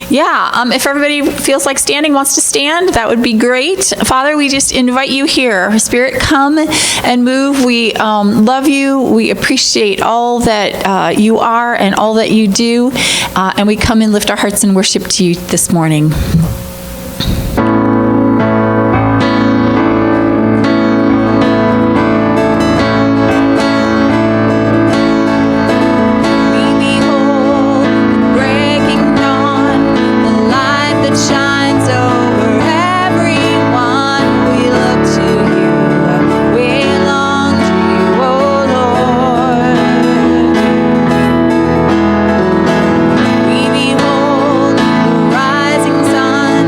Yeah, if everybody feels like standing, wants to stand, that would be great. Father, we just invite you here. Spirit, come and move. We love you. We appreciate all that you are and all that you do. And we come and lift our hearts in worship to you this morning. Rising sun.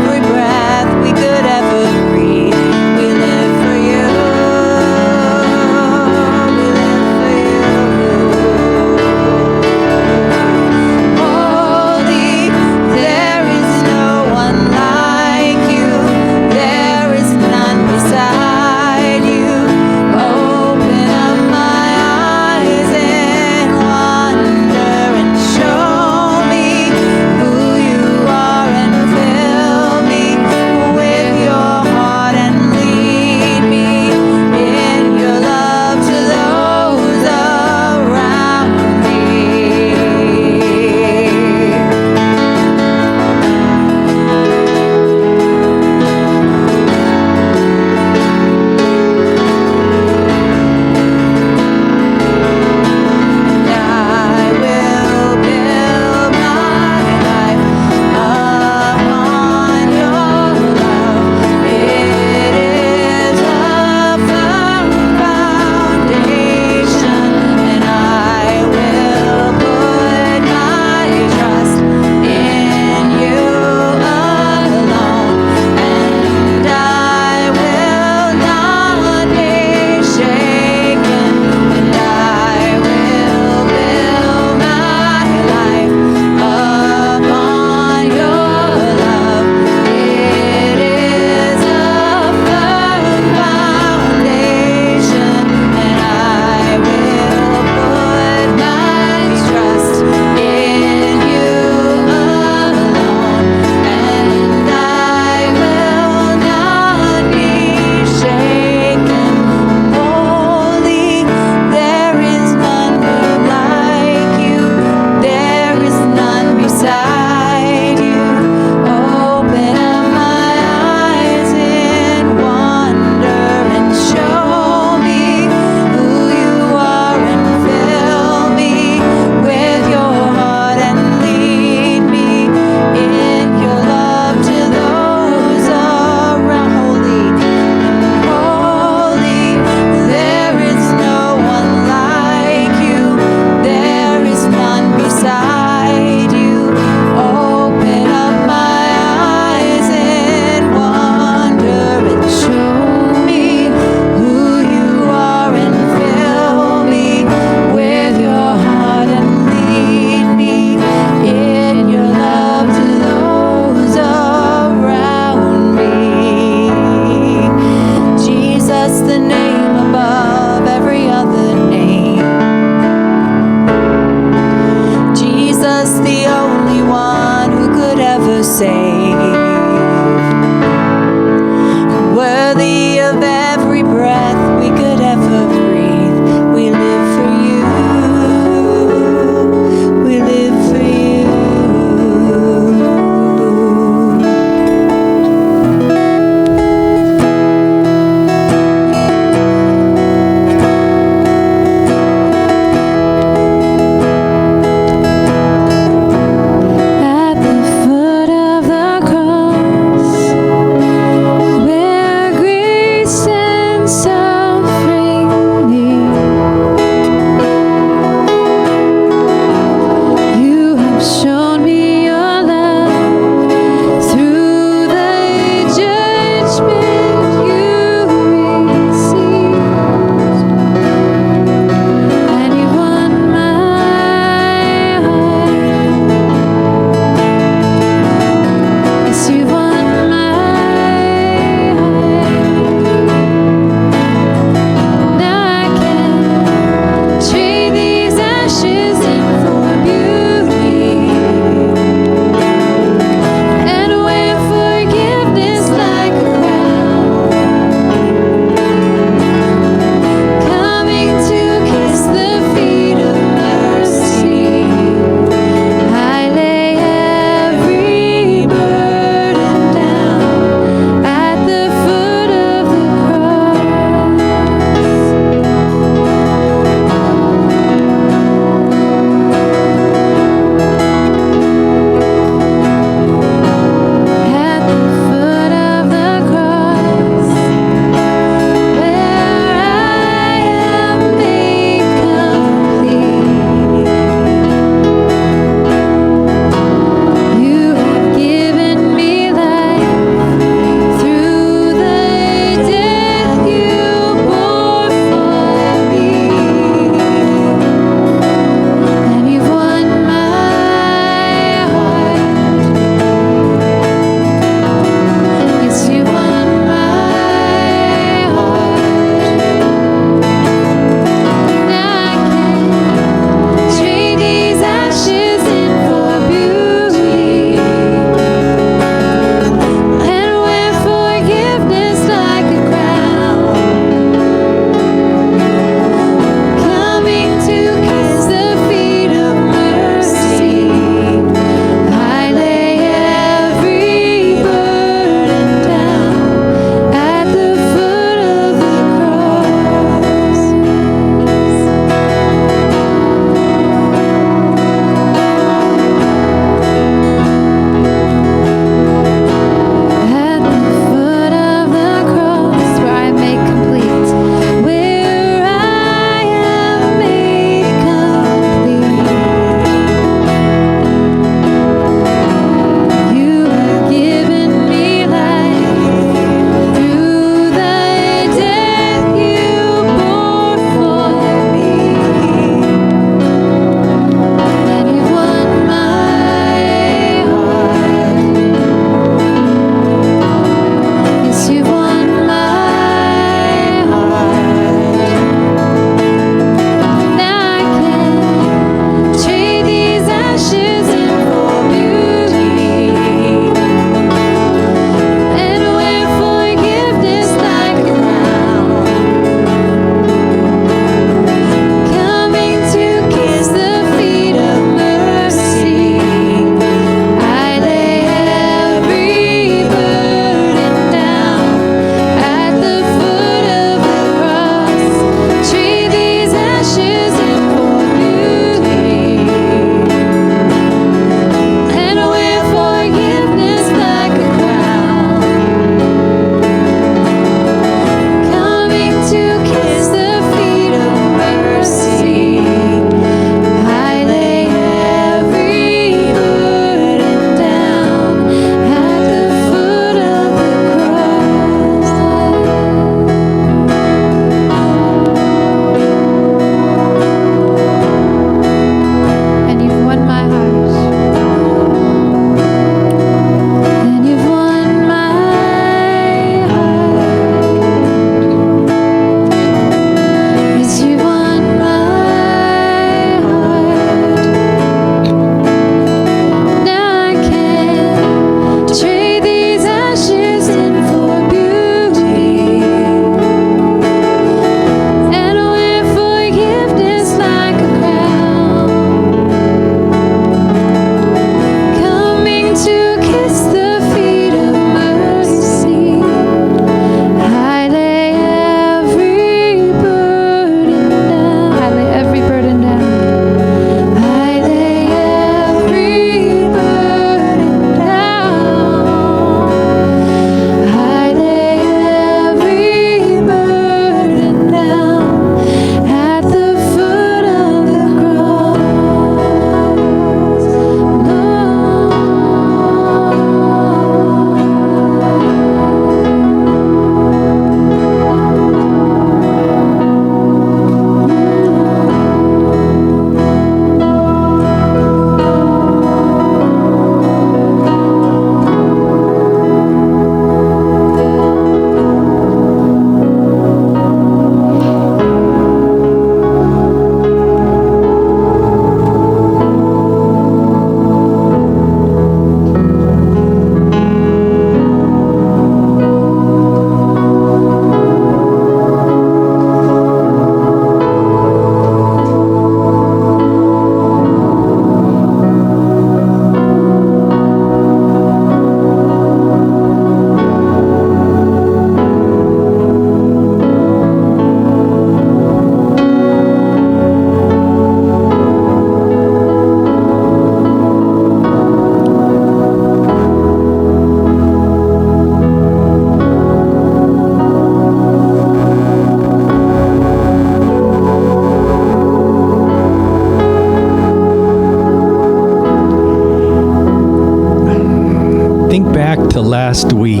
last week.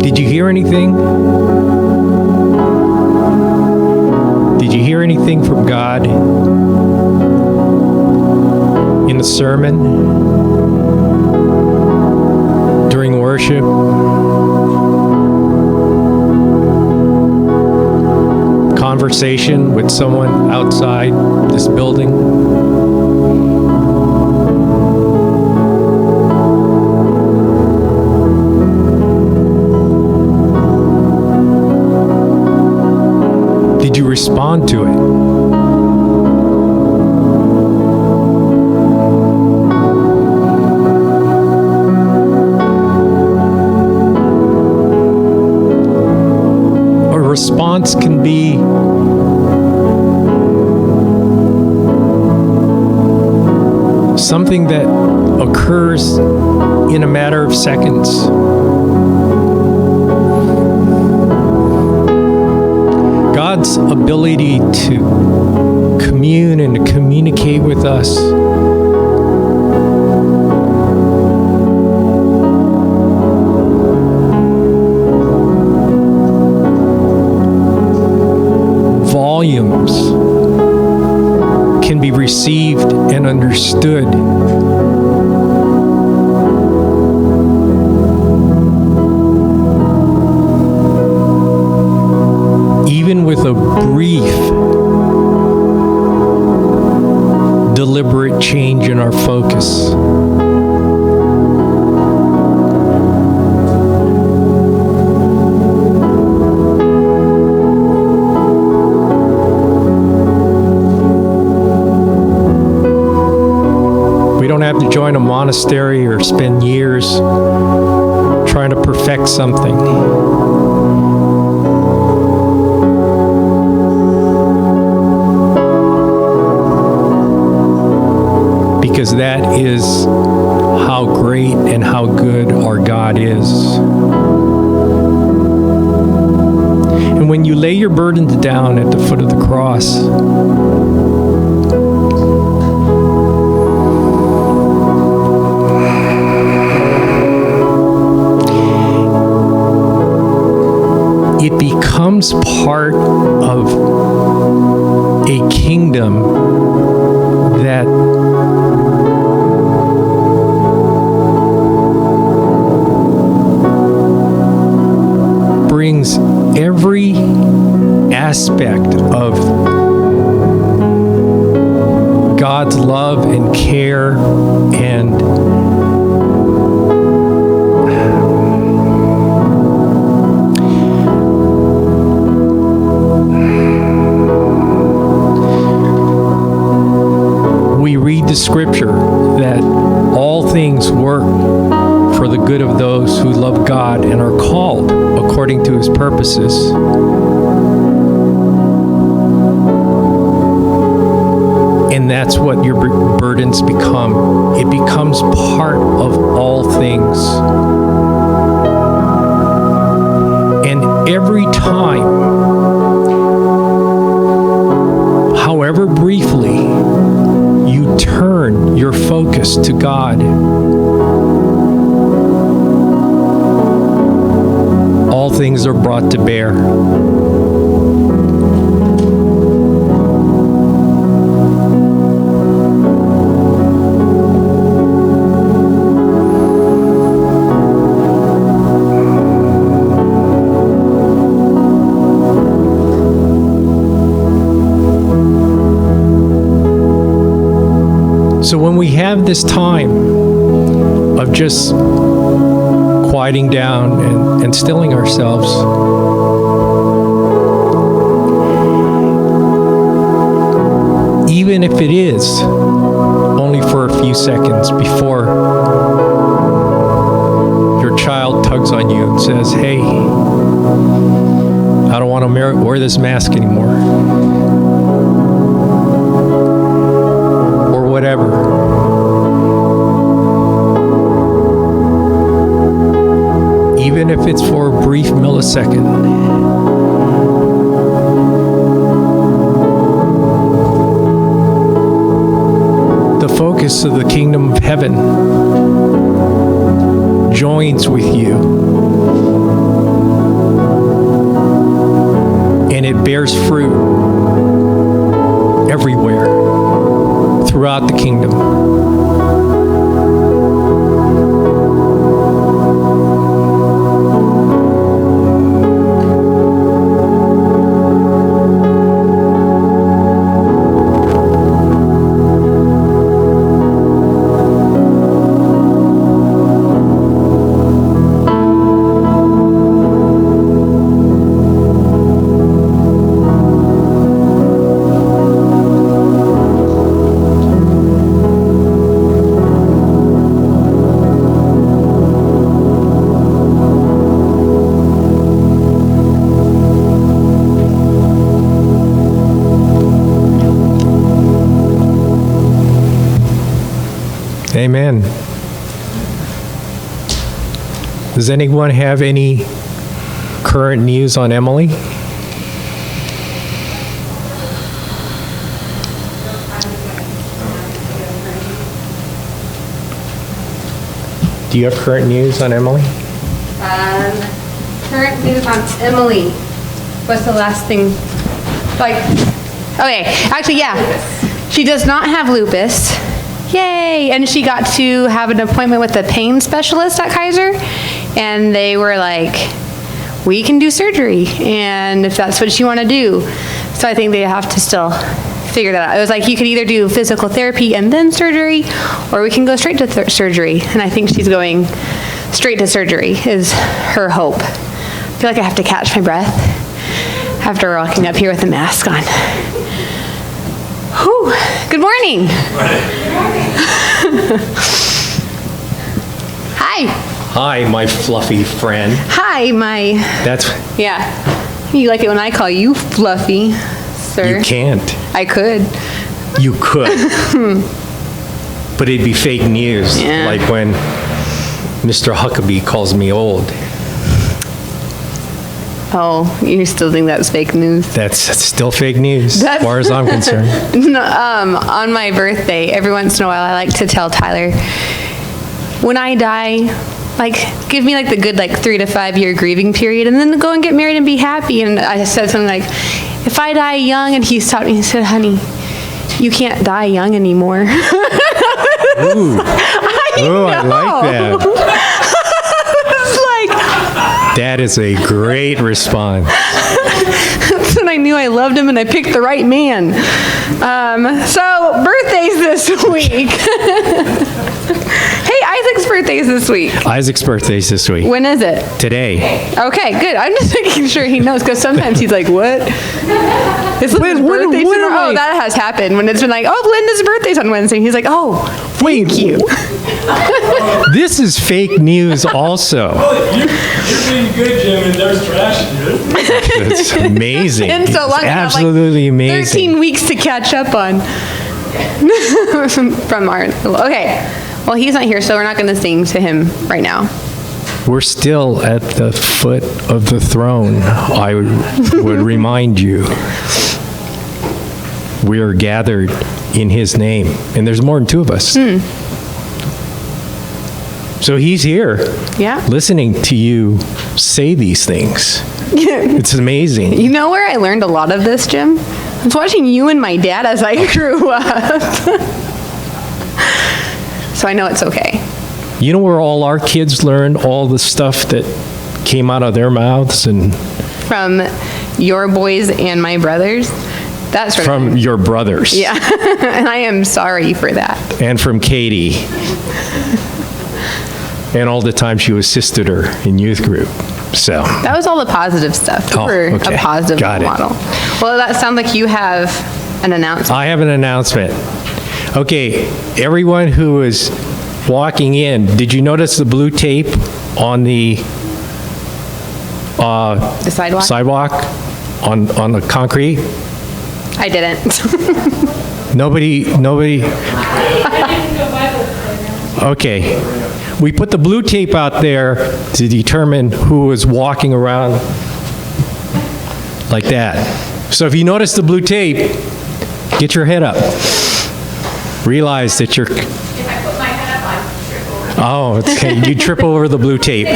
Did you hear anything? Did you hear anything from God in the sermon, during worship? Conversation with someone outside this building? Did you respond to it? A response can be something that occurs in a matter of seconds. God's ability to commune and to communicate with us volumes can be received and understood. Even with a brief, deliberate change in our focus. We don't have to join a monastery or spend years trying to perfect something. Because that is how great and how good our God is. And when you lay your burdens down at the foot of the cross, it becomes part of a kingdom that brings every aspect of God's love and care and we read the scripture that all things work for the good of those who love God and are called according to his purposes. And that's what your burdens become. It becomes part of all things. And every time, however briefly, you turn your focus to God, all things are brought to bear. So when we have this time of just quieting down and stilling ourselves, even if it is only for a few seconds before your child tugs on you and says, "Hey, I don't want to wear this mask anymore," or whatever. even if it's for a brief millisecond. The focus of the kingdom of heaven joins with you, and it bears fruit everywhere throughout the kingdom. Amen. Does anyone have any current news on Emily? Do you have current news on Emily? Current news on Emily. What's the last thing? Okay, actually, yeah. She does not have lupus. Yay! And she got to have an appointment with the pain specialist at Kaiser, and they were like, we can do surgery, and if that's what you want to do. So I think they have to still figure that out. It was like, you could either do physical therapy and then surgery, or we can go straight to surgery. And I think she's going straight to surgery is her hope. I feel like I have to catch my breath after walking up here with a mask on. Whew. Good morning. Hi. Hi, my fluffy friend. Hi, my... That's... Yeah. You like it when I call you fluffy, sir? You can't. I could. You could. But it'd be fake news, Yeah. like when Mr. Huckabee calls me old. Oh, you still think that's fake news? That's still fake news, as That's- far as I'm concerned. No, on my birthday, every once in a while, I like to tell Tyler, when I die, like, give me like the good 3 to 5 year grieving period, and then go and get married and be happy. And I said something like, if I die young, and he stopped me and said, honey, you can't die young anymore. Ooh, I like that. It's like, That is a great response. that's when I knew I loved him and I picked the right man. So birthdays this week. Hey, Isaac's birthday's this week. Isaac's birthday's this week. When is it? Today. Okay, good. I'm just making sure he knows, because sometimes he's like, what? Is Linda's birthday when am tomorrow? I- Oh, that has happened, when it's been like, oh, Linda's birthday's on Wednesday. He's like, oh, Wait, thank you. This is fake news also. You're being good, Jim, and there's trash, dude. It's amazing. And so long, It's I have, like, absolutely amazing. 13 weeks to catch up on. From our, okay. Well, he's not here, so we're not going to sing to him right now. We're still at the foot of the throne, I would remind you. We are gathered in his name, and there's more than two of us. So he's here, Yeah. listening to you say these things. It's amazing. You know where I learned a lot of this, Jim? I was watching you and my dad as I grew up. So I know it's okay. You know where all our kids learned all the stuff that came out of their mouths and From your boys and my brothers. That's right. from your brothers? Yeah. And I am sorry for that. And from Katie. And all the time she assisted her in youth group. So, That was all the positive stuff. Oh, For okay. a positive Got it. model. Well, that sounds like you have an announcement. I have an announcement. Okay, everyone who is walking in, did you notice the blue tape on the The sidewalk? sidewalk on the concrete? I didn't. Nobody. Okay. we put the blue tape out there to determine who was walking around like that. So if you notice the blue tape, get your head up. Realize that you're... If I put my head up, I trip over. Oh, okay, you trip over the blue tape.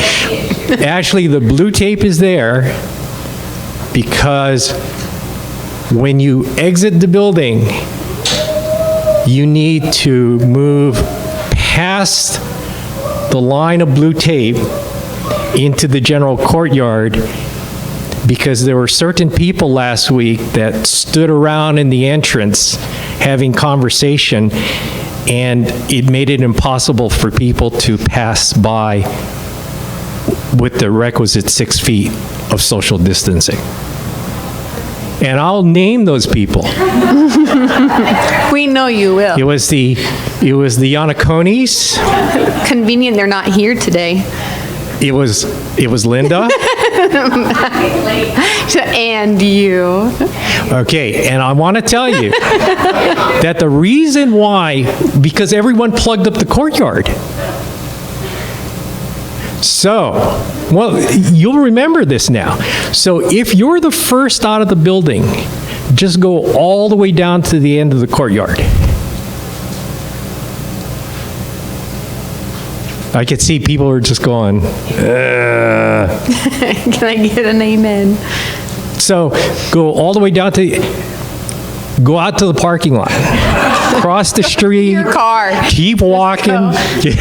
Actually, the blue tape is there because when you exit the building, you need to move past the line of blue tape into the general courtyard, because there were certain people last week that stood around in the entrance having conversation, and it made it impossible for people to pass by with the requisite 6 feet of social distancing. And I'll name those people. We know you will. It was the Iannaconis. Convenient they're not here today. It was Linda. And you. Okay, and I want to tell you that the reason why, because everyone plugged up the courtyard. So, well, you'll remember this now. So if you're the first out of the building, just go all the way down to the end of the courtyard. I could see people are just going, Can I get an amen? So go all the way down to, go out to the parking lot, cross the street. Your car. Keep walking.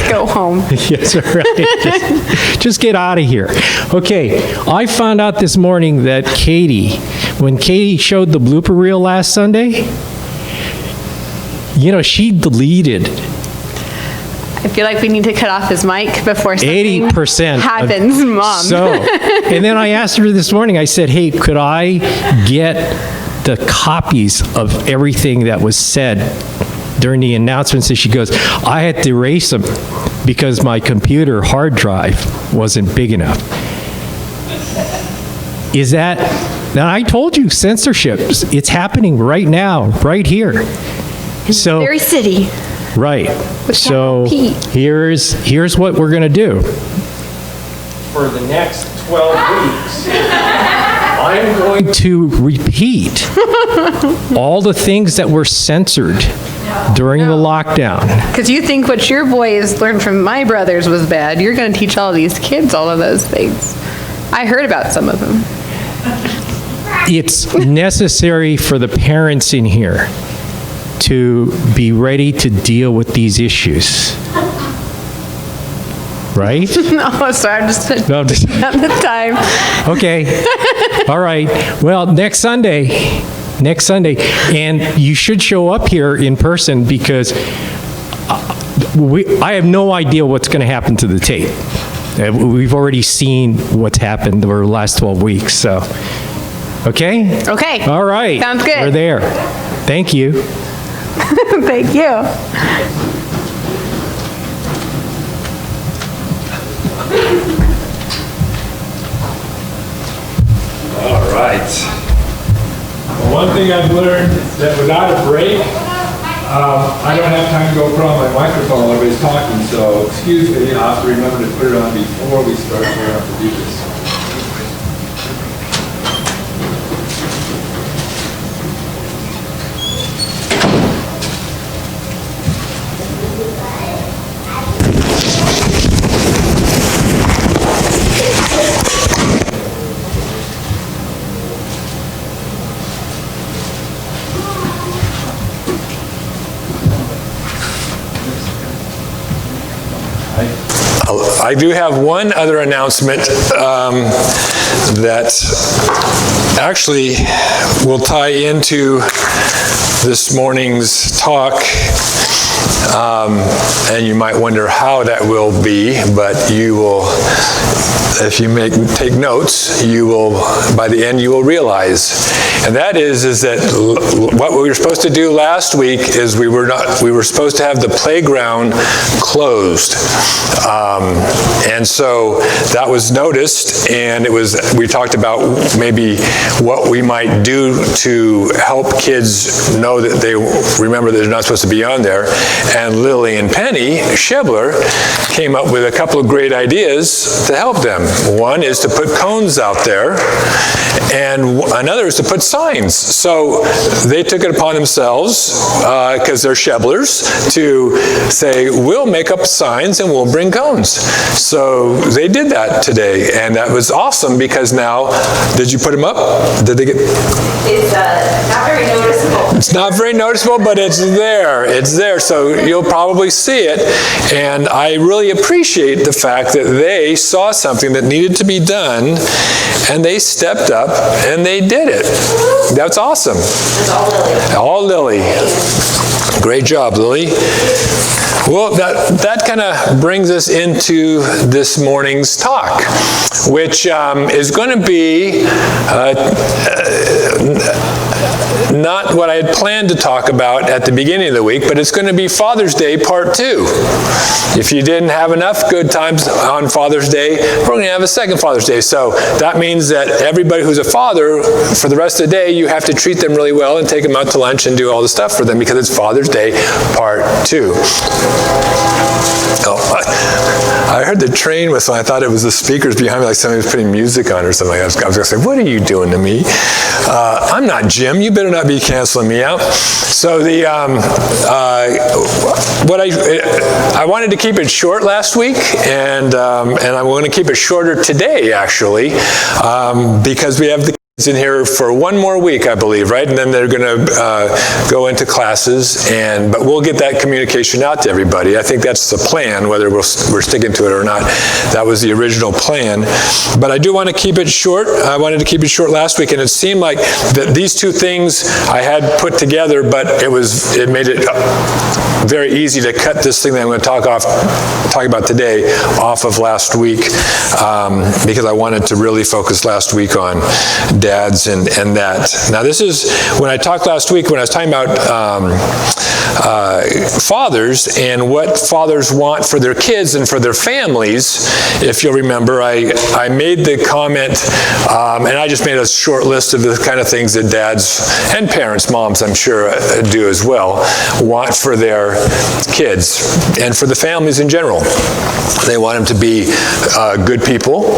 Go home. Yes, right. Just get out of here. Okay, I found out this morning that Katie, when Katie showed the blooper reel last Sunday, you know, she deleted I feel like we need to cut off his mic before something 80% happens, Mom. So, and then I asked her this morning, I said, hey, could I get the copies of everything that was said during the announcements? And she goes, I had to erase them because my computer hard drive wasn't big enough. Is that, now I told you censorship, it's happening right now, right here. So, Very city. right. So Pete. here's what we're going to do. For the next 12 weeks, I'm going to repeat all the things that were censored during the lockdown. Because you think what your boys learned from my brothers was bad, you're going to teach all these kids all of those things. I heard about some of them. It's necessary for the parents in here to be ready to deal with these issues. Right? No, sorry, I'm just No, just- at the time. Okay. All right. Well, next Sunday, and you should show up here in person because I have no idea what's going to happen to the tape. We've already seen what's happened over the last 12 weeks, so, okay? Okay. All right. Sounds good. We're there. Thank you. Thank you. All right. Well, one thing I've learned is that without a break, I don't have time to go put on my microphone while everybody's talking, so excuse me, I'll have to remember to put it on before we start, so I have to do this. I do have one other announcement that actually will tie into this morning's talk. And you might wonder how that will be, but you will, if you take notes, you will, by the end, you will realize. And that is that what we were supposed to do last week is we were supposed to have the playground closed. And so that was noticed, and we talked about maybe what we might do to help kids know that they remember that they're not supposed to be on there. And Lily and Penny Shibler came up with a couple of great ideas to help them. One is to put cones out there, and another is to put signs. So they took it upon themselves, because they're Shiblers, to say, we'll make up signs and we'll bring cones. So they did that today, and that was awesome, because now, did you put them up? Did they get? It's not very noticeable. It's not very noticeable, but it's there. It's there, so you'll probably see it. And I really appreciate the fact that they saw something that needed to be done, and they stepped up and they did it. That's awesome. It's all Lily. All Lily. Great job, Lily. Well, that kind of brings us into this morning's talk, which is going to be not what I had planned to talk about at the beginning of the week, but it's going to be Father's Day Part 2. If you didn't have enough good times on Father's Day, we're going to have a second Father's Day. So that means that everybody who's a father, for the rest of the day, you have to treat them really well and take them out to lunch and do all the stuff for them, because it's Father's Day Part 2. Oh, I heard the train whistle. I thought it was the speakers behind me, like somebody was putting music on or something. I was going to say, what are you doing to me? I'm not Jim. You better not be canceling me out. So I wanted to keep it short last week, and I'm going to keep it shorter today, actually, because we have the in here for one more week, I believe, right? And then they're going to go into classes, but we'll get that communication out to everybody. I think that's the plan, whether we're sticking to it or not. That was the original plan. But I do want to keep it short. I wanted to keep it short last week, and it seemed like that these two things I had put together, but it made it very easy to cut this thing that I'm going to talk about today off of last week, because I wanted to really focus last week on dads and that. Now this is, when I talked last week, when I was talking about fathers and what fathers want for their kids and for their families, if you'll remember, I made the comment, and I just made a short list of the kind of things that dads and parents, moms I'm sure do as well, want for their kids and for the families in general. They want them to be good people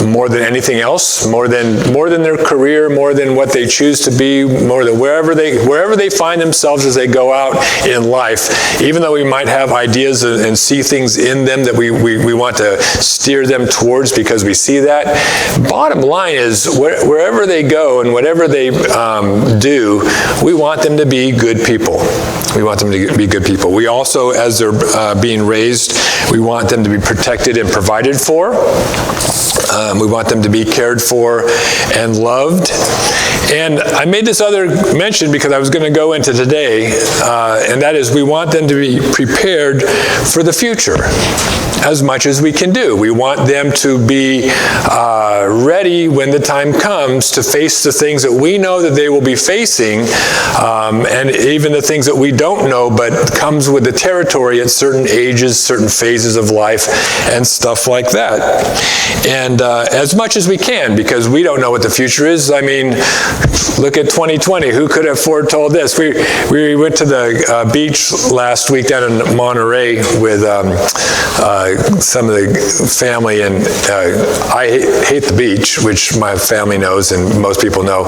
more than anything else, more than their career, more than what they choose to be, more than wherever they find themselves as they go out in life. Even though we might have ideas and see things in them that we want to steer them towards because we see that, bottom line is wherever they go and whatever they do, we want them to be good people. We want them to be good people. We also, as they're being raised, we want them to be protected and provided for. We want them to be cared for and loved. And I made this other mention because I was going to go into today, and that is we want them to be prepared for the future as much as we can do. We want them to be ready when the time comes to face the things that we know that they will be facing, and even the things that we don't know but comes with the territory at certain ages, certain phases of life, and stuff like that. And as much as we can, because we don't know what the future is. I mean, look at 2020. Who could have foretold this? We went to the beach last week down in Monterey with some of the family, and I hate the beach, which my family knows and most people know.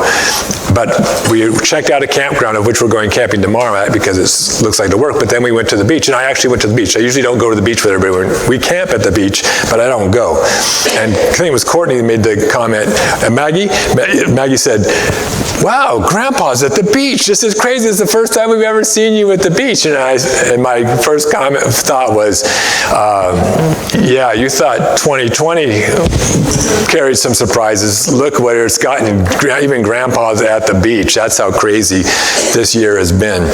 But we checked out a campground of which we're going camping tomorrow at because it looks like the work. But then we went to the beach, and I actually went to the beach. I usually don't go to the beach with everybody. We camp at the beach, but I don't go. And I think it was Courtney who made the comment. Maggie said, "Wow, Grandpa's at the beach. This is crazy. It's the first time we've ever seen you at the beach." And my first thought was, yeah, you thought 2020 carried some surprises. Look where it's gotten. Even Grandpa's at the beach. That's how crazy this year has been.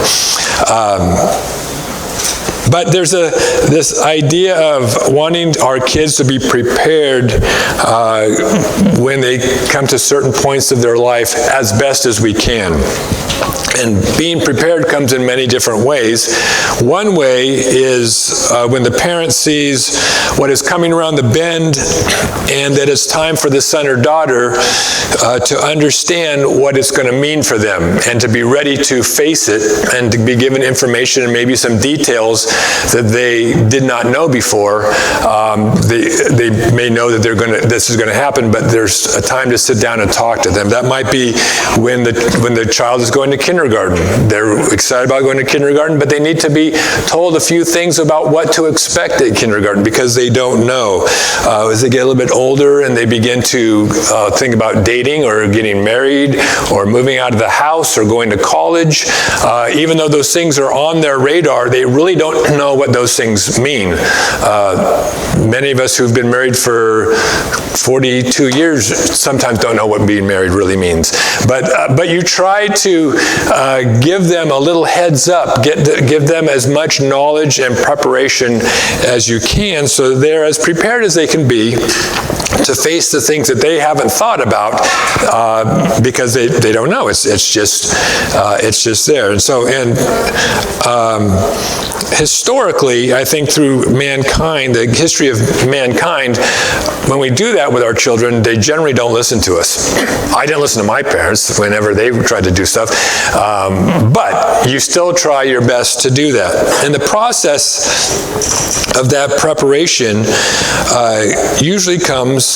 But there's this idea of wanting our kids to be prepared when they come to certain points of their life as best as we can. And being prepared comes in many different ways. One way is when the parent sees what is coming around the bend and that it's time for the son or daughter to understand what it's going to mean for them and to be ready to face it and to be given information and maybe some details that they did not know before. They may know that this is going to happen, but there's a time to sit down and talk to them. That might be when the child is going to kindergarten. They're excited about going to kindergarten, but they need to be told a few things about what to expect at kindergarten because they don't know. As they get a little bit older and they begin to think about dating or getting married or moving out of the house or going to college, even though those things are on their radar, they really don't know what those things mean. Many of us who've been married for 42 years sometimes don't know what being married really means. But you try to give them a little heads up, give them as much knowledge and preparation as you can so they're as prepared as they can be to face the things that they haven't thought about because they don't know. It's just there. And historically, I think through mankind, the history of mankind, when we do that with our children, they generally don't listen to us. I didn't listen to my parents whenever they tried to do stuff, but you still try your best to do that. And the process of that preparation usually comes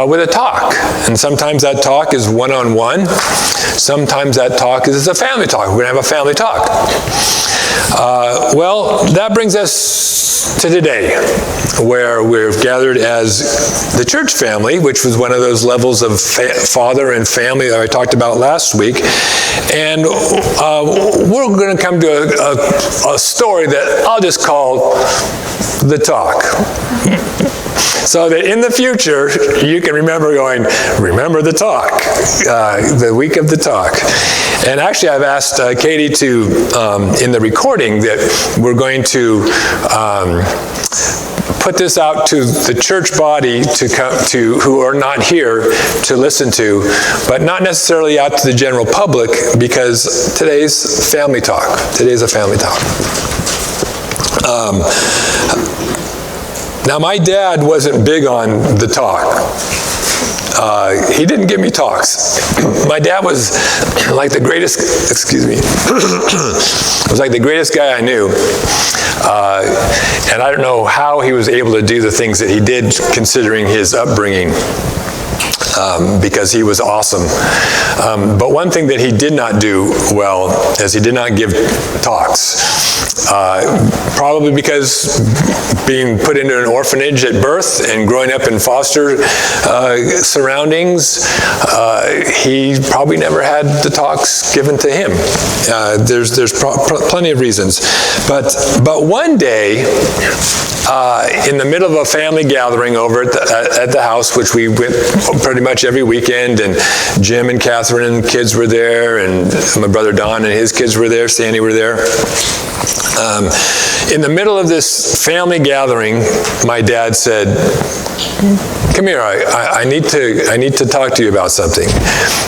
with a talk. And sometimes that talk is one-on-one. Sometimes that talk is a family talk. We're going to have a family talk. Well, that brings us to today, where we're gathered as the church family, which was one of those levels of father and family that I talked about last week. And we're going to come to a story that I'll just call the talk. So that in the future, you can remember remember the talk, the week of the talk. And actually, I've asked Katie to, in the recording, that we're going to put this out to the church body to come to, who are not here to listen to, but not necessarily out to the general public, because today's family talk. Today's a family talk. Now, my dad wasn't big on the talk. He didn't give me talks. My dad was like the greatest, was like the greatest guy I knew. And I don't know how he was able to do the things that he did considering his upbringing. Because he was awesome. But one thing that he did not do well is he did not give talks. Probably because being put into an orphanage at birth and growing up in foster surroundings, he probably never had the talks given to him. There's plenty of reasons. But one day, in the middle of a family gathering over at the house, which we went pretty much every weekend, and Jim and Catherine and kids were there, and my brother Don and his kids were there, Sandy were there. In the middle of this family gathering, my dad said, "Come here, I need to talk to you about something."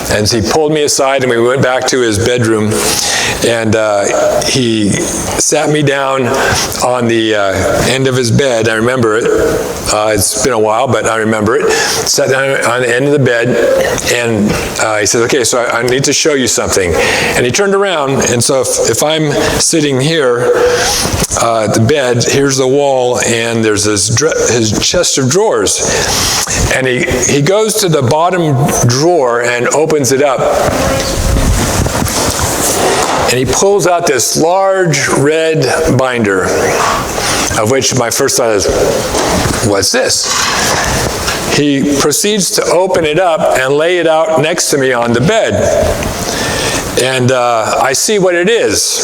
And he pulled me aside and we went back to his bedroom, and he sat me down on the end of his bed. I remember it. It's been a while, but I remember it. Sat down on the end of the bed, and he said, "Okay, so I need to show you something." And he turned around, and so if I'm sitting here at the bed, here's the wall, and there's his chest of drawers. And he goes to the bottom drawer and opens it up. And he pulls out this large red binder, of which my first thought is, what's this? He proceeds to open it up and lay it out next to me on the bed. And I see what it is.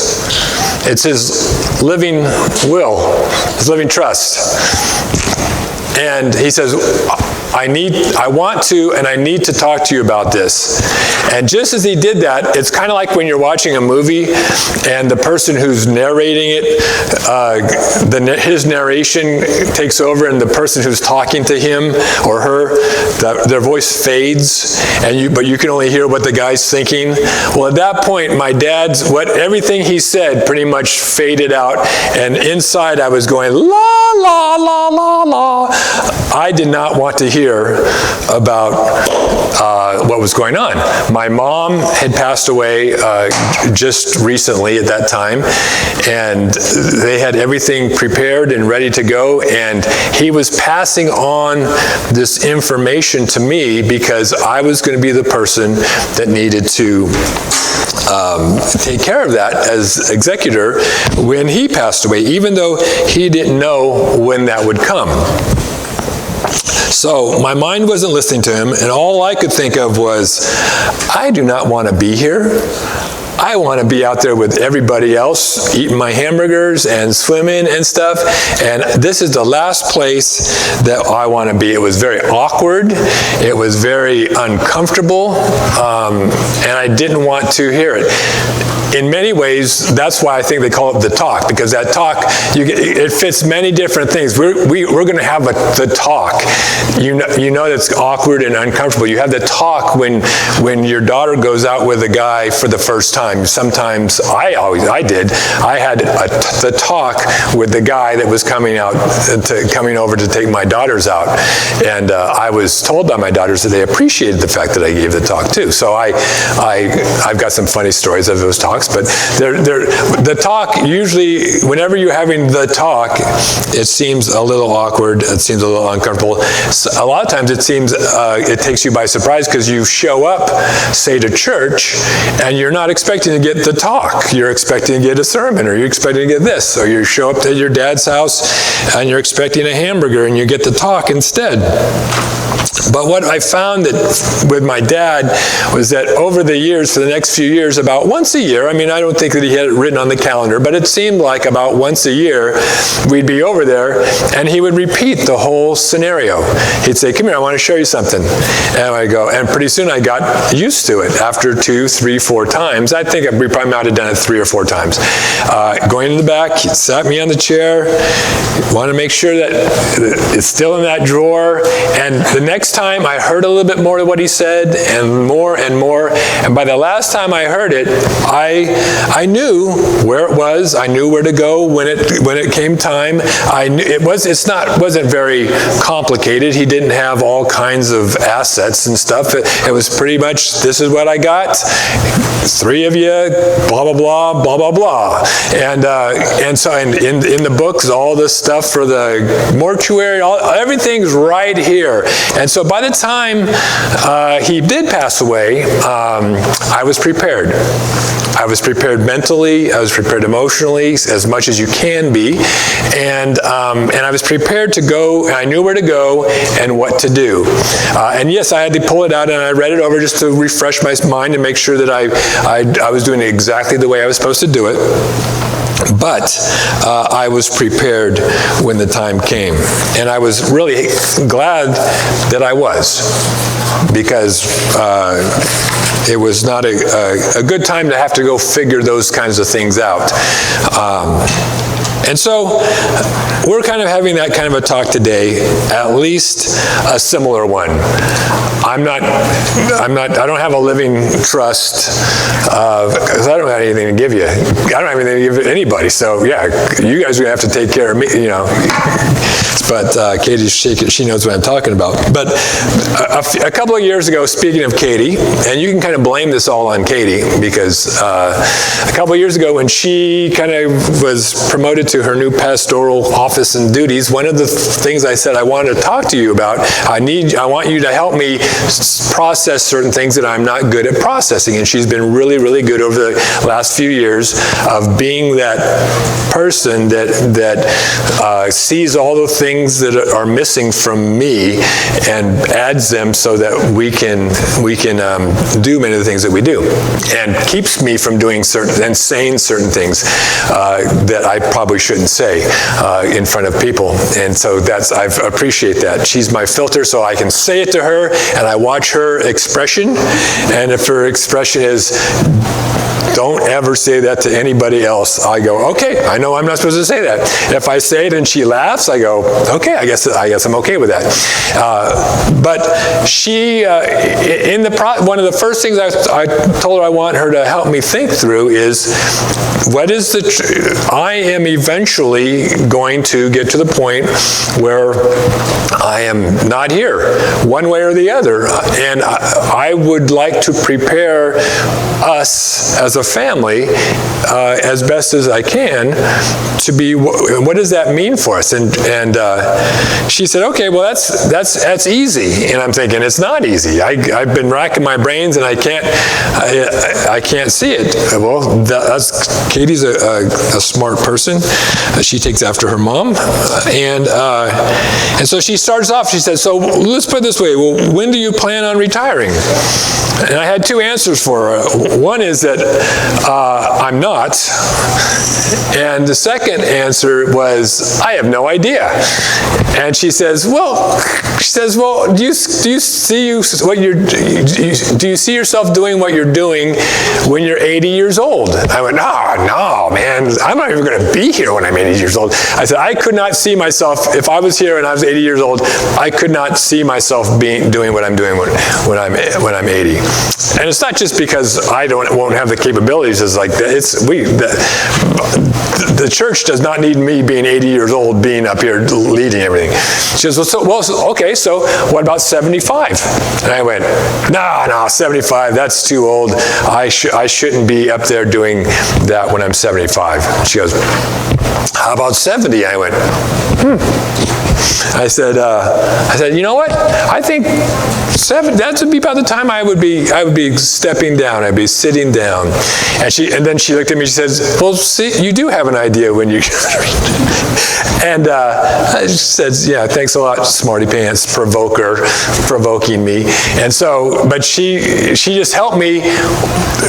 It's his living will, his living trust. And he says, I want to, and I need to talk to you about this. And just as he did that, it's kind of like when you're watching a movie and the person who's narrating it, his narration takes over, and the person who's talking to him or her, their voice fades, but you can only hear what the guy's thinking. Well, at that point, my dad's, everything he said pretty much faded out, and inside I was going, la, la, la, la, la. I did not want to hear about what was going on. My mom had passed away just recently at that time, and they had everything prepared and ready to go, and he was passing on this information to me because I was going to be the person that needed to take care of that as executor when he passed away, even though he didn't know when that would come. So my mind wasn't listening to him, and all I could think of was, I do not want to be here. I want to be out there with everybody else, eating my hamburgers and swimming and stuff, and this is the last place that I want to be. It was very awkward, it was very uncomfortable, and I didn't want to hear it. In many ways, that's why I think they call it the talk, because that talk, it fits many different things. We're going to have the talk. You know that's awkward and uncomfortable. You have the talk when your daughter goes out with a guy for the first time. Sometimes I did. I had the talk with the guy that was coming over to take my daughters out, and I was told by my daughters that they appreciated the fact that I gave the talk too. So I've got some funny stories of those talks. But the talk, usually, whenever you're having the talk, it seems a little awkward, it seems a little uncomfortable. So a lot of times it seems, it takes you by surprise because you show up, say to church, and you're not expecting to get the talk. You're expecting to get a sermon, or you're expecting to get this, or you show up to your dad's house and you're expecting a hamburger and you get the talk instead. But what I found that with my dad was that over the years, for the next few years, about once a year, I mean, I don't think that he had it written on the calendar, but it seemed like about once a year, we'd be over there, and he would repeat the whole scenario. He'd say, come here, I want to show you something. And I go, and pretty soon I got used to it. After 2, 3, 4 times, I think we probably might have done it 3 or 4 times. Going to the back, he sat me on the chair, want to make sure that it's still in that drawer, and the next time I heard a little bit more of what he said, and more, and by the last time I heard it, I knew where it was. I knew where to go when it came time. I knew it wasn't very complicated. He didn't have all kinds of assets and stuff. It was pretty much, this is what I got. 3 of you, blah blah blah, blah blah blah, and so in the books, all this stuff for the mortuary, everything's right here. And so by the time he did pass away, I was prepared. I was prepared mentally, I was prepared emotionally, as much as you can be, and I was prepared to go, I knew where to go and what to do. And yes, I had to pull it out and I read it over just to refresh my mind and make sure that I was doing it exactly the way I was supposed to do it. But I was prepared when the time came. And I was really glad that I was, because it was not a good time to have to go figure those kinds of things out. And so we're kind of having that kind of a talk today, at least a similar one. I don't have a living trust, because I don't have anything to give you. I don't have anything to give anybody. So yeah, you guys are gonna have to take care of me, you know. But Katie's shaking, she knows what I'm talking about. But a couple of years ago, speaking of Katie, and you can kind of blame this all on Katie, because a couple of years ago when she kind of was promoted to her new pastoral office and duties, one of the things I said I wanted to talk to you about, I want you to help me process certain things that I'm not good at processing. And she's been really, really good over the last few years of being that person that sees all the things that are missing from me and adds them so that we can do many of the things that we do, and keeps me from doing certain and saying certain things that I probably shouldn't say in front of people. And so I appreciate that. She's my filter, so I can say it to her, and I watch her expression. And if her expression is, don't ever say that to anybody else, I go, okay, I know I'm not supposed to say that. If I say it and she laughs, I go, okay, I guess I'm okay with that. But she, one of the first things I told her I want her to help me think through is, what is I am eventually going to get to the point where I am not here, one way or the other, and I would like to prepare us as a family as best as I can to be. What does that mean for us? And she said, okay, well that's easy. And I'm thinking, it's not easy. I've been racking my brains and I can't see it. Well, Katie's a smart person. She takes after her mom, and so she starts off. She says, so let's put it this way. Well, when do you plan on retiring? And I had two answers for her. One is that I'm not. And the second answer was, I have no idea. And she says, well, do you see yourself doing what you're doing when you're 80 years old? I went, no, man, I'm not even going to be here when I'm 80 years old. I said, I could not see myself, if I was here and I was 80 years old, I could not see myself doing what I'm doing when I'm 80. And it's not just because I won't have the capabilities. It's like the church does not need me being 80 years old, being up here leading everything. She goes, okay, so what about 75? And I went, no, 75, that's too old. I shouldn't be up there doing that when I'm 75. She goes, how about 70? I went, I said, you know what? I think that would be about the time I would be stepping down. I'd be sitting down. And then she looked at me. She says, "Well, see, you do have an idea when you." And I said, "Yeah, thanks a lot, smarty pants, provoking me." And so, but she just helped me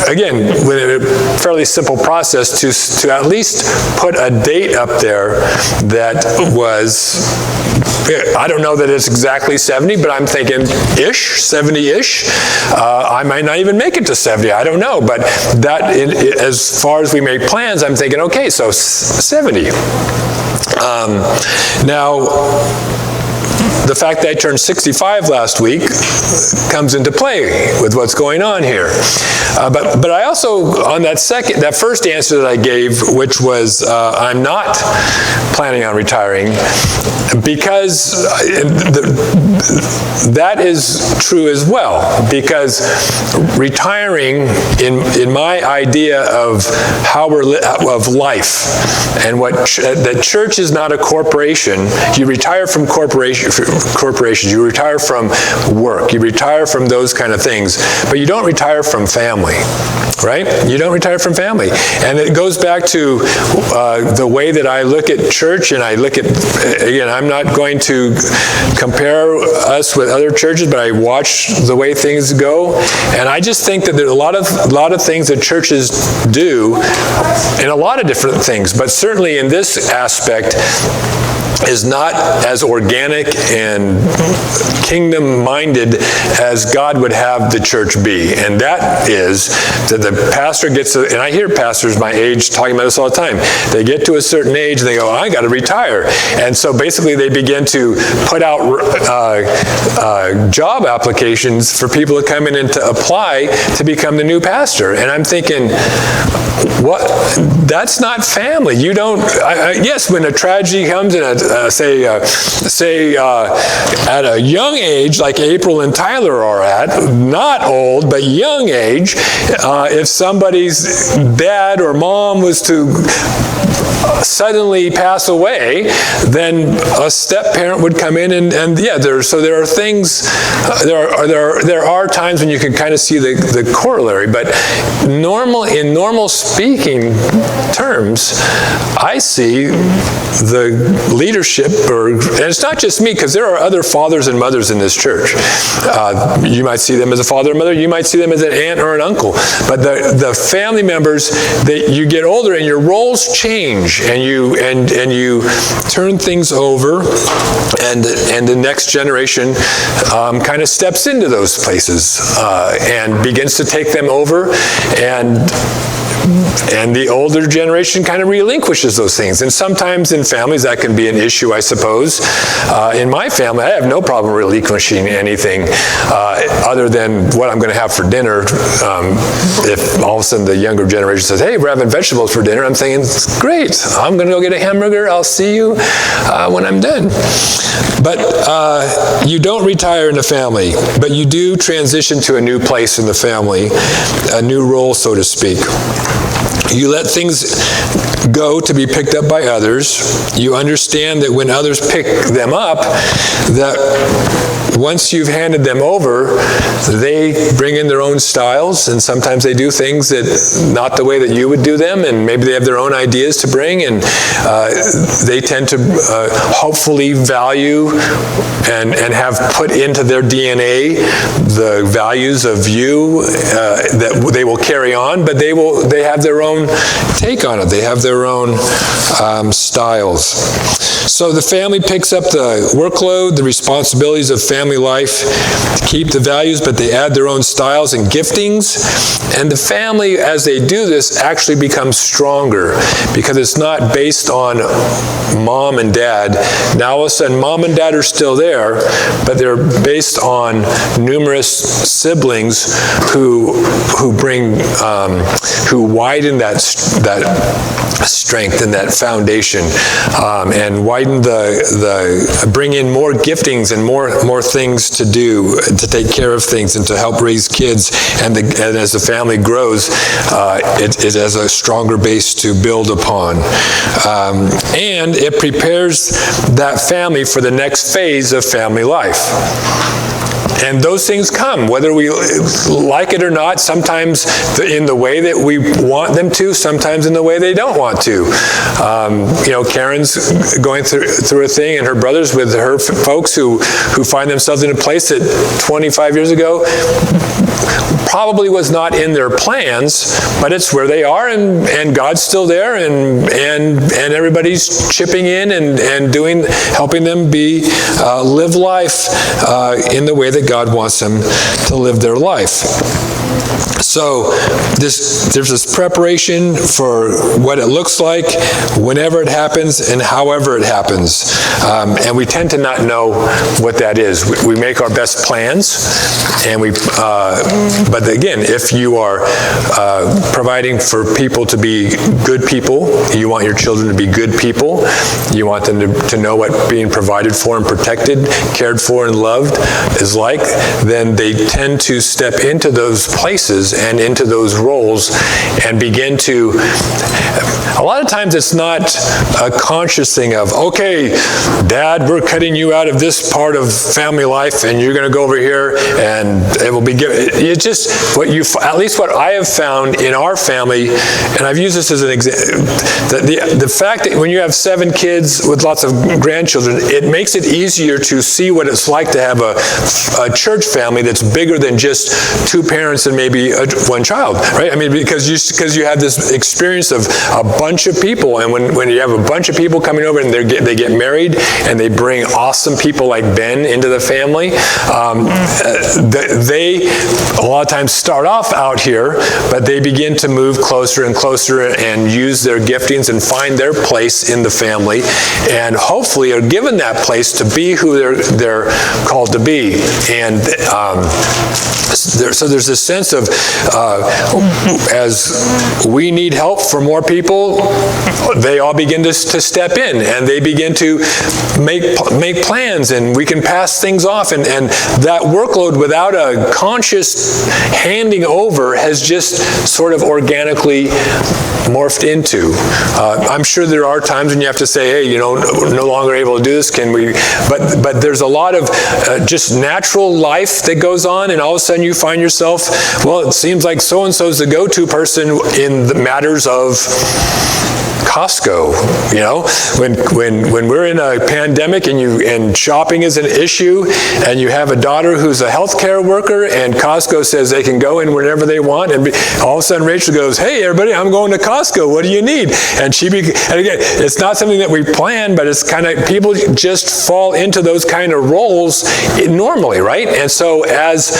again with a fairly simple process to at least put a date up there that was. I don't know that it's exactly 70, but I'm thinking 70-ish. I might not even make it to 70. I don't know. But as far as we make plans, I'm thinking, okay, so 70. Now, the fact that I turned 65 last week comes into play with what's going on here. But I also, on that first answer that I gave, which was I'm not planning on retiring, because that is true as well. Because retiring, in my idea of how of life, and that church is not a corporation. You retire from corporations, you retire from work, you retire from those kind of things, but you don't retire from family, right? You don't retire from family. And it goes back to the way that I look at church, and I look at, again, I'm not going to compare us with other churches, but I watch the way things go, and I just think that there's a lot of things that churches do, and a lot of different things, but certainly in this aspect, is not as organic and kingdom-minded as God would have the church be. And that is that the pastor gets, and I hear pastors my age talking about this all the time, they get to a certain age and they go, I got to retire. And so basically they begin to put out job applications for people to come in and to apply to become the new pastor. And I'm thinking, what? That's not family. You don't, yes, when a tragedy comes and say at a young age, like April and Tyler are at, not old, but young age, if somebody's dad or mom was to suddenly pass away, then a step-parent would come in and there are things, there are times when you can kind of see the corollary, but in normal speaking terms, I see the leadership, and it's not just me, because there are other fathers and mothers in this church. You might see them as a father or mother, you might see them as an aunt or an uncle, but the family members, you get older and your roles change, and you turn things over, and the next generation kind of steps into those places and begins to take them over, and the older generation kind of relinquishes those things. And sometimes in families that can be an issue, I suppose. In my family, I have no problem relinquishing anything other than what I'm going to have for dinner. If all of a sudden the younger generation says, hey, we're having vegetables for dinner, I'm thinking, great, I'm going to go get a hamburger, I'll see you when I'm done. But you don't retire in the family, but you do transition to a new place in the family, a new role, so to speak. You let things go to be picked up by others. You understand that when others pick them up, that once you've handed them over, they bring in their own styles, and sometimes they do things that not the way that you would do them, and maybe they have their own ideas to bring, and they tend to hopefully value and have put into their DNA the values of you that they will carry on, but they have their own take on it. They have their own styles. So the family picks up the workload, the responsibilities of family life to keep the values, but they add their own styles and giftings. And the family, as they do this, actually becomes stronger because it's not based on mom and dad. Now all of a sudden, mom and dad are still there, but they're based on numerous siblings who widen that strength and that foundation, and widen bring in more giftings and more things to do, to take care of things and to help raise kids. And as the family grows, it has a stronger base to build upon. And it prepares that family for the next phase of family life. And those things come, whether we like it or not, sometimes in the way that we want them to, sometimes in the way they don't want to. Karen's going through a thing, and her brothers with her folks who find themselves in a place that 25 years ago probably was not in their plans, but it's where they are, and God's still there, and everybody's chipping in and helping them live life in the way that God wants them to live their life. So there's this preparation for what it looks like, whenever it happens, and however it happens. And we tend to not know what that is. We make our best plans, and but again, if you are providing for people to be good people, you want your children to be good people, you want them to know what being provided for and protected, cared for and loved is like, then they tend to step into those places and into those roles and begin to, a lot of times it's not a conscious thing of, okay, Dad, we're cutting you out of this part of family life and you're going to go over here and it will be given. It's just at least what I have found in our family, and I've used this as an example, the fact that when you have 7 kids with lots of grandchildren, it makes it easier to see what it's like to have a church family that's bigger than just 2 parents and maybe one child, right? I mean, because you have this experience of a bunch of people, and when you have a bunch of people coming over and they get married and they bring awesome people like Ben into the family, they a lot of times start off out here, but they begin to move closer and closer and use their giftings and find their place in the family, and hopefully are given that place to be who they're called to be. And so there's this sense of as we need help for more people, they all begin to step in, and they begin to make plans, and we can pass things off, and that workload without a conscious handing over has just sort of organically morphed into. I'm sure there are times when you have to say, hey, no longer able to do this, can we? But there's a lot of just natural life that goes on, and all of a sudden you find yourself, well, it seems like so-and-so is the go-to person in the matters of Costco. You know, when we're in a pandemic and shopping is an issue, and you have a daughter who's a healthcare worker, and Costco says they can go in whenever they want, and all of a sudden Rachel goes, "Hey, everybody, I'm going to Costco. What do you need?" And and again, it's not something that we plan, but it's kind of, people just fall into those kind of roles normally, right? And so as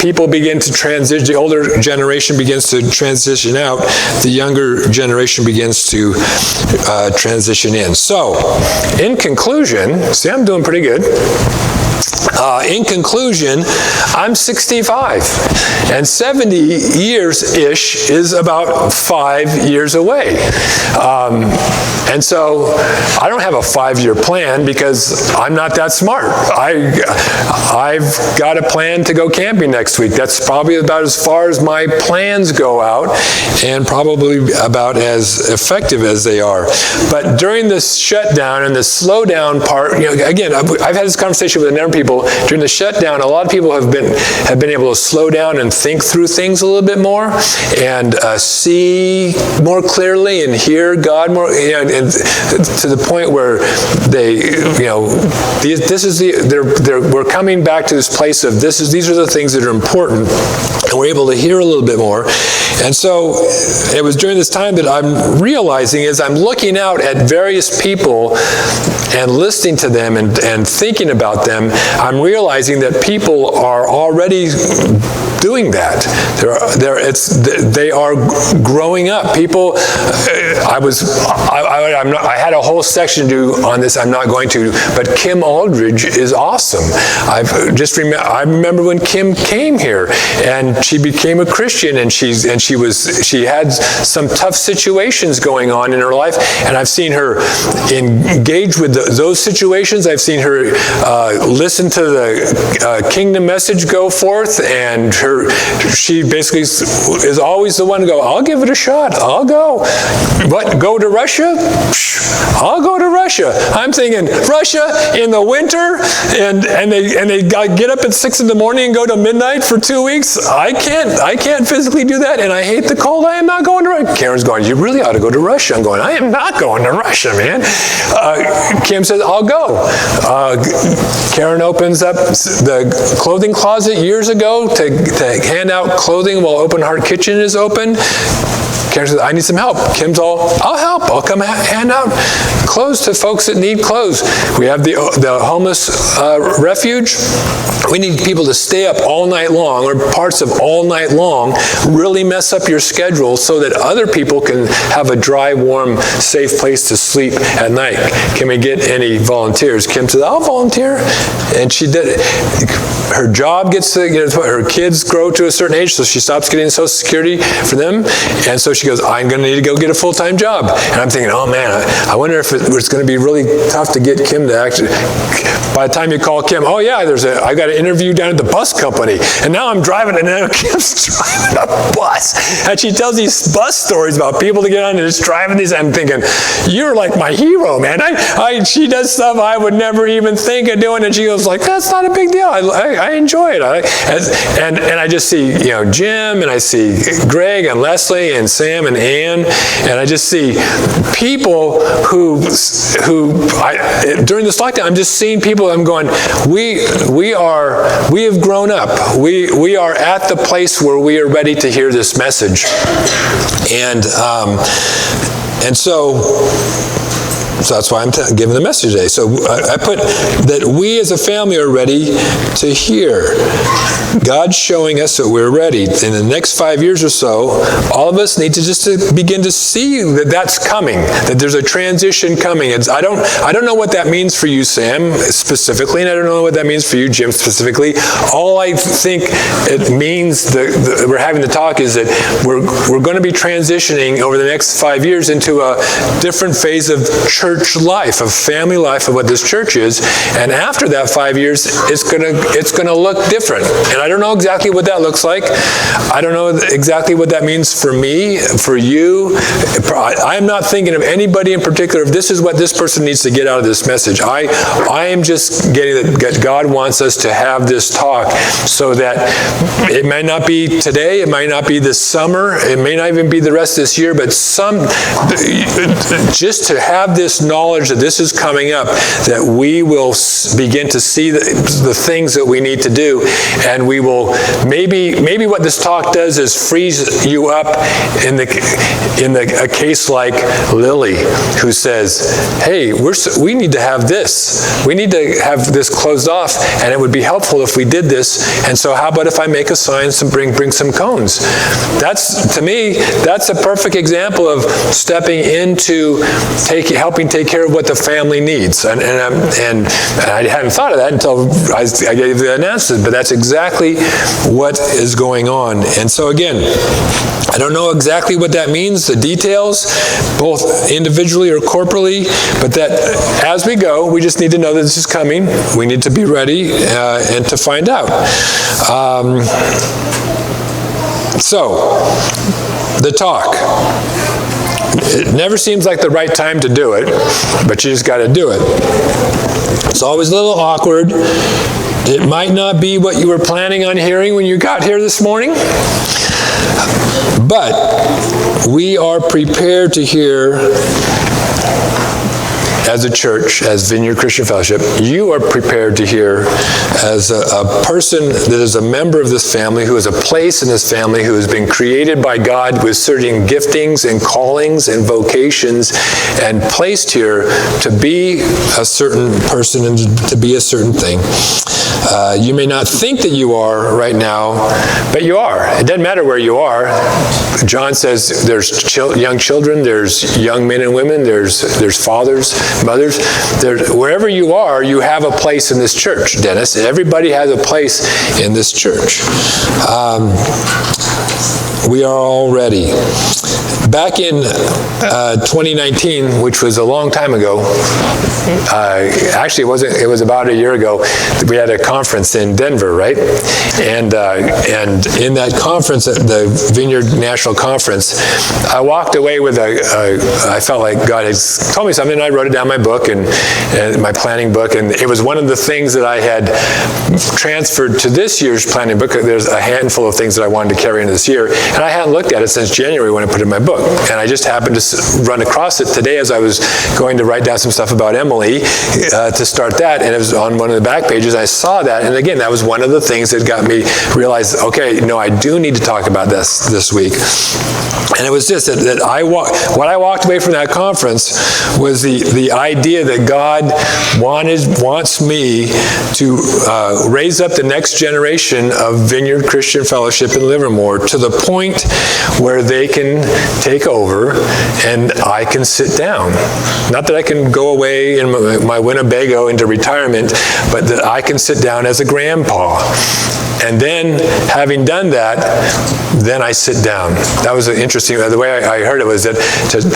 people begin to transition, the older generation begins to transition out, the younger generation begins to transition in. So, in conclusion, see, I'm doing pretty good. In conclusion, I'm 65, and 70 years-ish is about 5 years away. And so I don't have a 5-year plan because I'm not that smart. I've got a plan to go camping next week. That's probably about as far as my plans go out, and probably about as effective as they are. But during this shutdown and the slowdown part, you know, again, I've had this conversation with a number of people. During the shutdown, a lot of people have been able to slow down and think through things a little bit more, and see more clearly and hear God more, you know, and to the point where they, you know, we're coming back to this place of these are the things that are important, and we're able to hear a little bit more. And so it was during this time that I'm realizing, as I'm looking out at various people and listening to them and thinking about them, I'm realizing that people are already doing that. They are growing up. People, I had a whole section to do on this. I'm not going to, but Kim Aldridge is awesome. I remember when Kim came here, and she became a Christian, and she had some tough situations going on in her life, and I've seen her engage with those situations. I've seen her listen to the kingdom message go forth, and she basically is always the one to go, "I'll give it a shot. I'll go." What, go to Russia? I'll go to Russia. I'm thinking, Russia in the winter, and they get up at 6 in the morning and go to midnight for 2 weeks. I can't physically do that, and I hate the cold. I am not going to Russia. Karen's going, "You really ought to go to Russia." I'm going, "I am not going to Russia, man." Kim says, "I'll go." Karen opens up the clothing closet years ago to hand out clothing while Open Heart Kitchen is open. Karen says, "I need some help." Kim's all, "I'll help. I'll come hand out clothes to folks that need clothes." We have the homeless refuge. We need people to stay up all night long, or parts of all night long, really mess up your schedule so that other people can have a dry, warm, safe place to sleep at night. Can we get any volunteers? Kim says, "I'll volunteer." And she did it. Her job gets to, her kids grow to a certain age, so she stops getting Social Security for them. And so she goes, "I'm going to need to go get a full-time job." And I'm thinking, oh man, I wonder if it's going to be really tough to get Kim to actually, by the time you call Kim, "Oh yeah, I got an interview down at the bus company, and now I'm driving, and now Kim's driving a bus." And she tells these bus stories about people to get on and just driving these. I'm thinking, you're like my hero, man. She does stuff I would never even think of doing, and she goes like, "That's not a big deal. I enjoy it." And I just see, Jim, and I see Greg and Leslie and Sam and Ann, and I just see people who during this lockdown, I'm just seeing people. I'm going, we have grown up. We are at the place where we are ready to hear this message, and so that's why I'm giving the message today. So I put that we as a family are ready to hear. God's showing us that we're ready. In the next 5 years or so, all of us need to begin to see that that's coming, that there's a transition coming. I don't know what that means for you, Sam, specifically, and I don't know what that means for you, Jim, specifically. All I think it means that we're having the talk is that we're going to be transitioning over the next 5 years into a different phase of church church life, of family life, of what this church is. And after that 5 years, it's gonna look different. And I don't know exactly what that looks like. I don't know exactly what that means for me, for you. I'm not thinking of anybody in particular, if this is what this person needs to get out of this message. I am just getting that God wants us to have this talk so that it might not be today, it might not be this summer, it may not even be the rest of this year, but just to have this knowledge that this is coming up, that we will begin to see the things that we need to do, and we will, maybe what this talk does is frees you up in a case like Lily, who says, hey, we need to have this. We need to have this closed off, and it would be helpful if we did this, and so how about if I make a sign, bring some cones? To me, that's a perfect example of stepping into helping take care of what the family needs. And I hadn't thought of that until I gave the announcement, but that's exactly what is going on. And so again, I don't know exactly what that means, the details, both individually or corporately, but that as we go, we just need to know that this is coming. We need to be ready and to find out. So, the talk. It never seems like the right time to do it, but you just got to do it. It's always a little awkward. It might not be what you were planning on hearing when you got here this morning, but we are prepared to hear, as a church, as Vineyard Christian Fellowship, you are prepared to hear as a person that is a member of this family, who has a place in this family, who has been created by God with certain giftings and callings and vocations and placed here to be a certain person and to be a certain thing. You may not think that you are right now, but you are. It doesn't matter where you are. John says there's young children, there's young men and women, there's fathers, mothers. Wherever you are, you have a place in this church, Dennis. Everybody has a place in this church. We are all ready. Back in 2019, which was a long time ago, actually it was about a year ago, we had a conference in Denver, right? And in that conference, the Vineyard National Conference, I walked away with I felt like God had told me something, and I wrote it down in my book, and my planning book, and it was one of the things that I had transferred to this year's planning book. There's a handful of things that I wanted to carry into this year, and I hadn't looked at it since January when I put it in my book. And I just happened to run across it today as I was going to write down some stuff about Emily to start that, and it was on one of the back pages. I saw that, and again, that was one of the things that got me realize, okay, no, I do need to talk about this week. And it was just that what I walked away from that conference was the idea that God wants me to raise up the next generation of Vineyard Christian Fellowship in Livermore to the point where they can take over and I can sit down. Not that I can go away in my Winnebago into retirement, but that I can sit down as a grandpa. And then, having done that, then I sit down. That was interesting. The way I heard it was that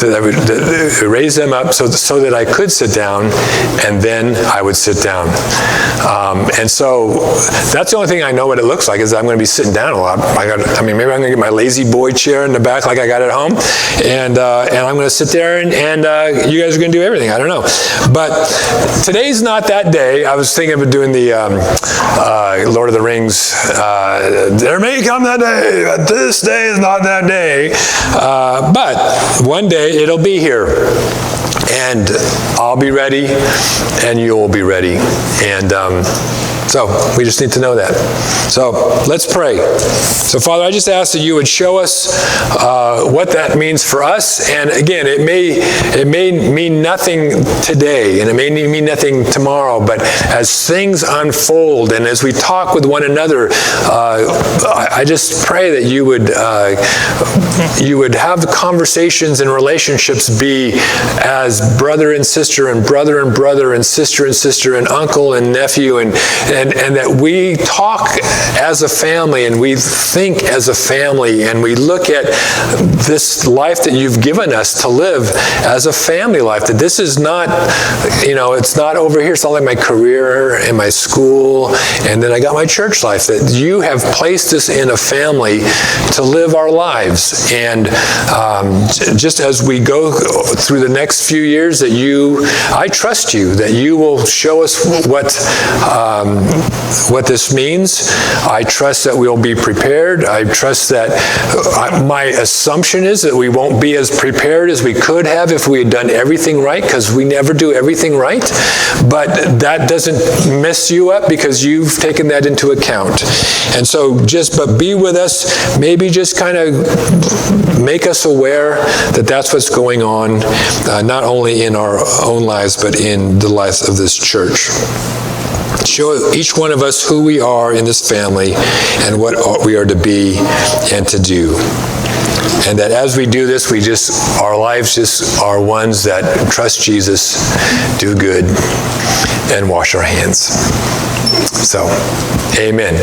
I would raise them up so that I could sit down, and then I would sit down. And so that's the only thing I know what it looks like, is I'm going to be sitting down a lot. Maybe I'm going to get my lazy boy chair in the back like I got at home, and I'm going to sit there, and you guys are going to do everything. I don't know. But today's not that day. I was thinking of doing the Lord of the Rings. There may come that day, but this day is not that day. But one day it'll be here. And I'll be ready, and you'll be ready. And so we just need to know that. So let's pray. So Father, I just ask that you would show us what that means for us. And again, it may mean nothing today, and it may mean nothing tomorrow, but as things unfold and as we talk with one another, I just pray that you would have the conversations and relationships be as brother and sister and brother and brother and sister and uncle and nephew and and that we talk as a family, and we think as a family, and we look at this life that you've given us to live as a family life, that this is not, it's not over here, it's not like my career and my school, and then I got my church life, that you have placed us in a family to live our lives. And just as we go through the next few years, that I trust you, that you will show us what this means. I trust that we'll be prepared. I trust that my assumption is that we won't be as prepared as we could have if we had done everything right, because we never do everything right. But that doesn't mess you up, because you've taken that into account. And so but be with us, maybe just kind of make us aware that that's what's going on, not only in our own lives, but in the lives of this church. Show each one of us who we are in this family and what we are to be and to do. And that as we do this, our lives just are ones that trust Jesus, do good, and wash our hands. So, amen.